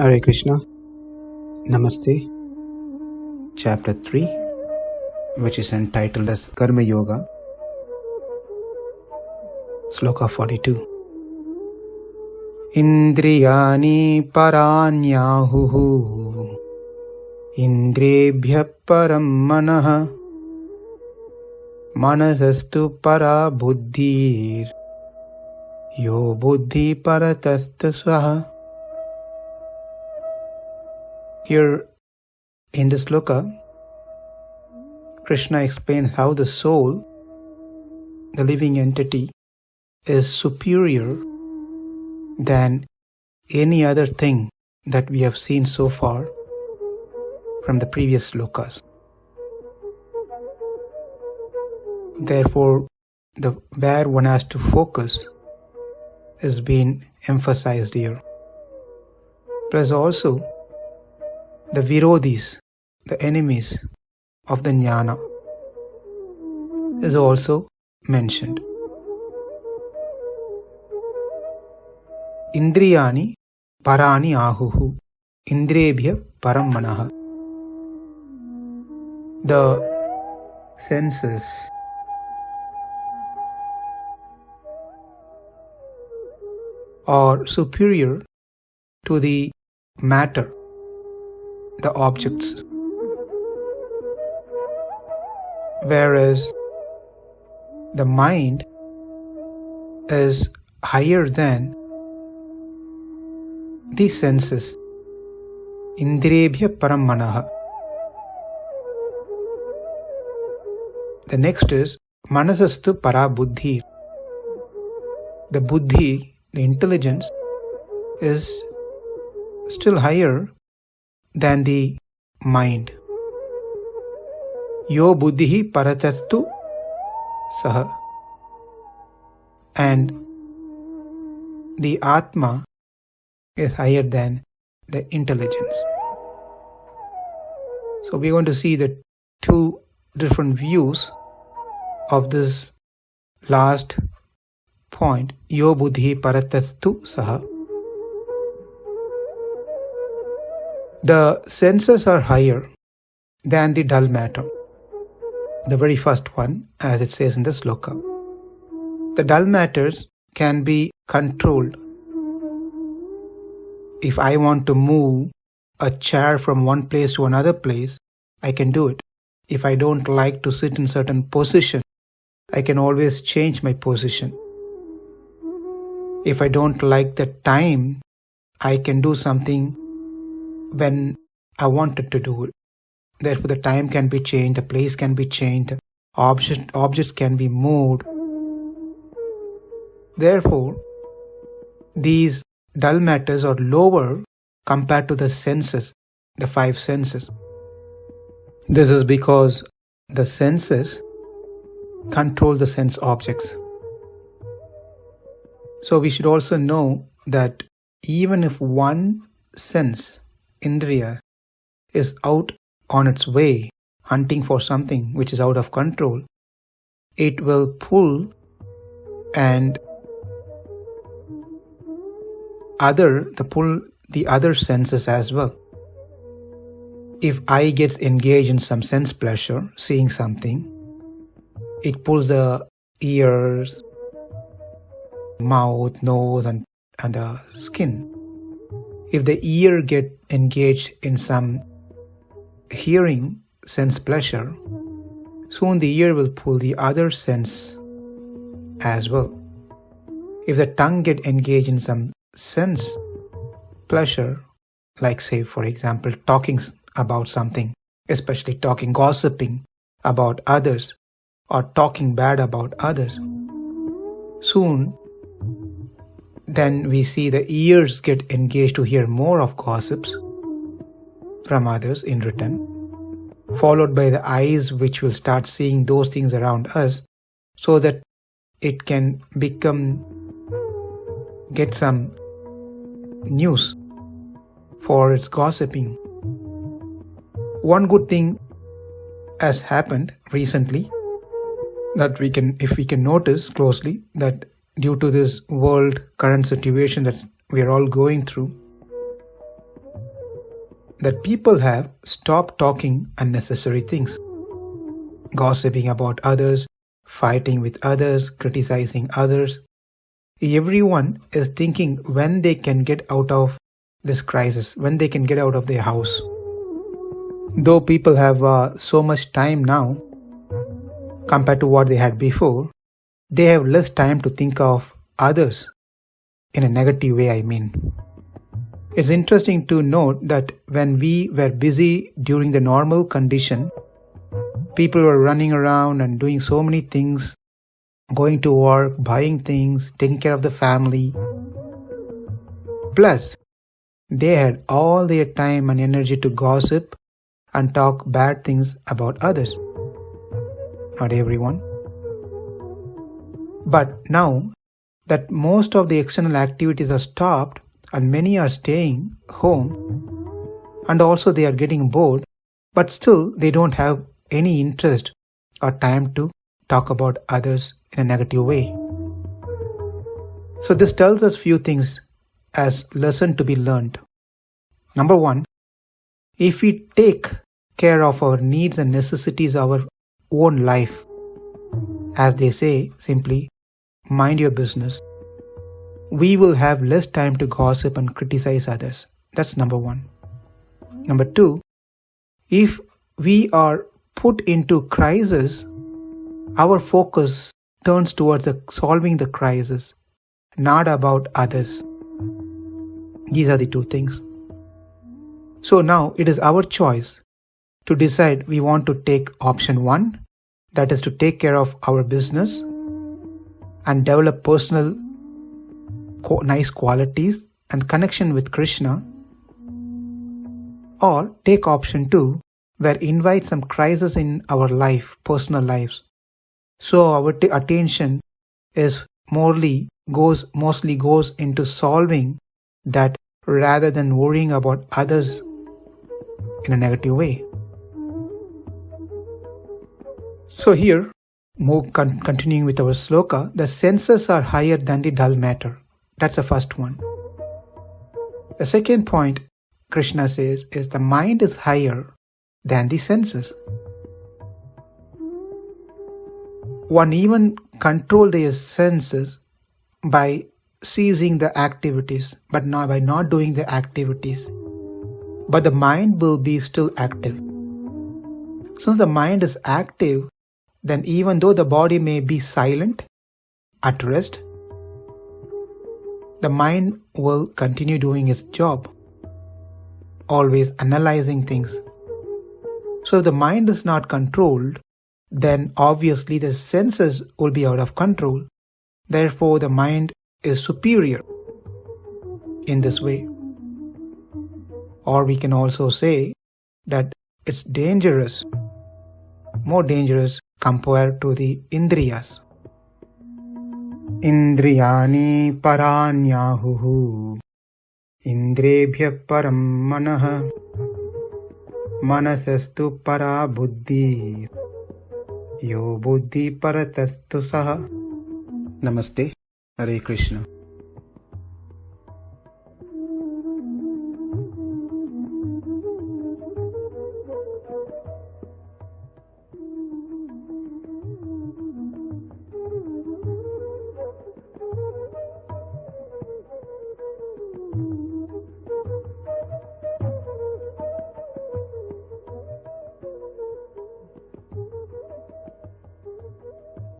Hare Krishna. Namaste. Chapter 3, which is entitled as Karma Yoga. Sloka 42. Indriyāṇi parāṇyahuhu indriyebhyaḥ paraṁ manaḥ manasastu parā buddhir yo buddhi paratas svaha. Here in this sloka, Krishna explains how the soul, the living entity, is superior than any other thing that we have seen so far from the previous slokas. Therefore, where one has to focus is being emphasized here. Plus also, the virodhis, the enemies of the jnana, is also mentioned. Indriyāṇi parāṇi āhur indriyebhyaḥ paraṁ manaḥ. The senses are superior to the matter, the objects, whereas the mind is higher than the senses. Indriyebhyaḥ paraṁ manaḥ. The next is manasastu parā buddhir. The buddhi, the intelligence, is still higher than the mind. Yo buddhihi paratastu saha. And the Atma is higher than the intelligence. So we're going to see the two different views of this last point. Yo buddhi paratastu saha. The senses are higher than the dull matter. The very first one, as it says in the sloka. The dull matters can be controlled. If I want to move a chair from one place to another place, I can do it. If I don't like to sit in certain position, I can always change my position. If I don't like the time, I can do something when I wanted to do it. Therefore, the time can be changed, the place can be changed, objects can be moved. Therefore, these dull matters are lower compared to the senses, the five senses. This is because the senses control the sense objects. So we should also know that even if one sense, indriya, is out on its way hunting for something which is out of control, it will pull and pull the other senses as well. If eye gets engaged in some sense pleasure, seeing something, it pulls the ears, mouth, nose and the skin. If the ear get engaged in some hearing sense pleasure, soon the ear will pull the other sense as well. If the tongue get engaged in some sense pleasure, like say for example talking about something, especially gossiping about others or talking bad about others, soon then we see the ears get engaged to hear more of gossips from others in return, followed by the eyes which will start seeing those things around us so that it can get some news for its gossiping. One good thing has happened recently that if we can notice closely, that due to this world current situation that we are all going through, that people have stopped talking unnecessary things, gossiping about others, fighting with others, criticizing others. Everyone is thinking when they can get out of this crisis, when they can get out of their house. Though people have so much time now compared to what they had before, they have less time to think of others in a negative way, I mean. It's interesting to note that when we were busy during the normal condition, people were running around and doing so many things, going to work, buying things, taking care of the family. Plus, they had all their time and energy to gossip and talk bad things about others. Not everyone. But now that most of the external activities are stopped and many are staying home and also they are getting bored, but still they don't have any interest or time to talk about others in a negative way. So this tells us few things as lesson to be learned. Number one, if we take care of our needs and necessities of our own life, as they say simply, mind your business, we will have less time to gossip and criticize others. That's number one. Number two, if we are put into crisis, our focus turns towards solving the crisis, not about others. These are the two things. So now it is our choice to decide we want to take option one, that is to take care of our business and develop personal nice qualities and connection with Krishna, or take option two, where invite some crisis in our life, personal lives. So our attention is mostly goes into solving that rather than worrying about others in a negative way. So here, continuing with our sloka, the senses are higher than the dull matter. That's the first one. The second point Krishna says is the mind is higher than the senses. One even control their senses by ceasing the activities, but not by not doing the activities. But the mind will be still active. Since the mind is active, then even though the body may be silent, at rest, the mind will continue doing its job, always analyzing things. So if the mind is not controlled, then obviously the senses will be out of control. Therefore, the mind is superior in this way. Or we can also say that it's dangerous, more dangerous compared to the indriyas. Indriyāṇi parāṇyahuhu, indriyebhyaḥ paraṁ manaḥ, manasas tu parā buddhir, yo buddhi paratas tu saha. Namaste. Hare Krishna.